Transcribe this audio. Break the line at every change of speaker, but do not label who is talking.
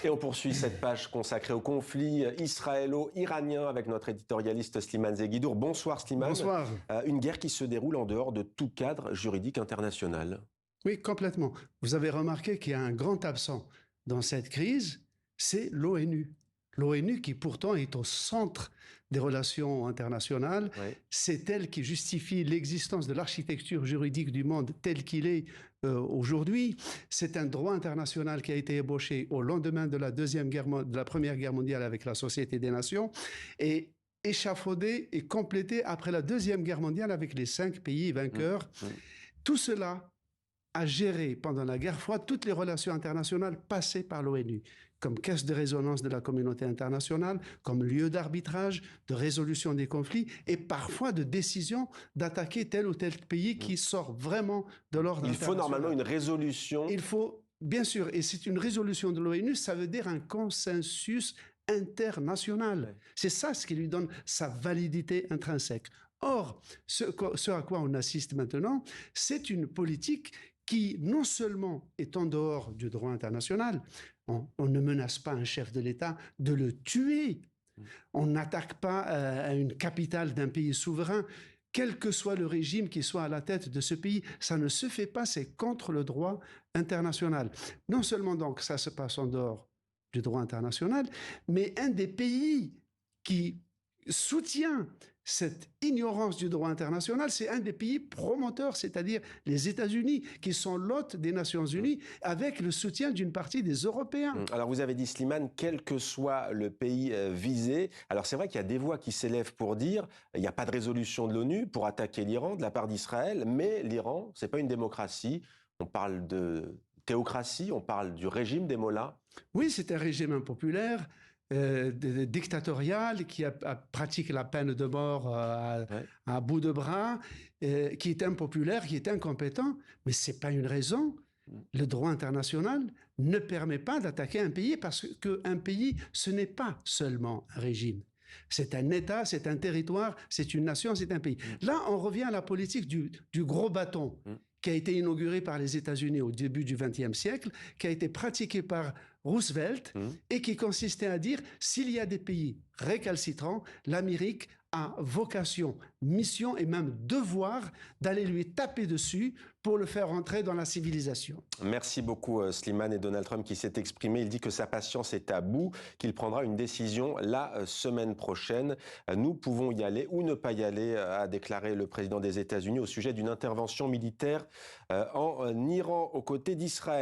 Et on poursuit cette page consacrée au conflit israélo-iranien avec notre éditorialiste Slimane Zeguidour. Bonsoir Slimane.
Bonsoir.
Une guerre qui se déroule en dehors de tout cadre juridique international.
Oui, complètement. Vous avez remarqué qu'il y a un grand absent dans cette crise, c'est l'ONU. L'ONU qui pourtant est au centre des relations internationales,
Oui.
c'est elle qui justifie l'existence de l'architecture juridique du monde tel qu'il est aujourd'hui. C'est un droit international qui a été ébauché au lendemain de la Première Guerre mondiale avec la Société des Nations et échafaudé et complété après la Deuxième Guerre mondiale avec les 5 pays vainqueurs. Tout cela a géré pendant la guerre froide toutes les relations internationales passées par l'ONU, comme caisse de résonance de la communauté internationale, comme lieu d'arbitrage, de résolution des conflits et parfois de décision d'attaquer tel ou tel pays qui sort vraiment de l'ordre international.
Il faut normalement une résolution.
Il faut, bien sûr, et c'est une résolution de l'ONU, ça veut dire un consensus international.
Ouais.
C'est ça ce qui lui donne sa validité intrinsèque. Or, ce à quoi on assiste maintenant, c'est une politique qui non seulement est en dehors du droit international, on ne menace pas un chef de l'État de le tuer, on n'attaque pas une capitale d'un pays souverain, quel que soit le régime qui soit à la tête de ce pays, ça ne se fait pas, c'est contre le droit international. Non seulement donc ça se passe en dehors du droit international, mais un des pays qui soutient cette ignorance du droit international, c'est un des pays promoteurs, c'est-à-dire les États-Unis, qui sont l'hôte des Nations Unies, avec le soutien d'une partie des Européens.
Alors vous avez dit, Slimane, quel que soit le pays visé. Alors c'est vrai qu'il y a des voix qui s'élèvent pour dire il n'y a pas de résolution de l'ONU pour attaquer l'Iran de la part d'Israël, mais l'Iran, c'est pas une démocratie. On parle de théocratie, on parle du régime des mollahs.
Oui, c'est un régime impopulaire. Dictatorial, qui pratique la peine de mort à bout de bras, qui est impopulaire, qui est incompétent, mais ce n'est pas une raison. Le droit international ne permet pas d'attaquer un pays parce qu'un pays, ce n'est pas seulement un régime. C'est un État, c'est un territoire, c'est une nation, c'est un pays. Là, on revient à la politique du gros bâton qui a été inauguré par les États-Unis au début du XXe siècle, qui a été pratiqué par Roosevelt et qui consistait à dire s'il y a des pays récalcitrants, l'Amérique a vocation, mission et même devoir d'aller lui taper dessus pour le faire entrer dans la civilisation.
Merci beaucoup Slimane. Et Donald Trump qui s'est exprimé, il dit que sa patience est à bout, qu'il prendra une décision la semaine prochaine. Nous pouvons y aller ou ne pas y aller, a déclaré le président des États-Unis au sujet d'une intervention militaire en Iran aux côtés d'Israël.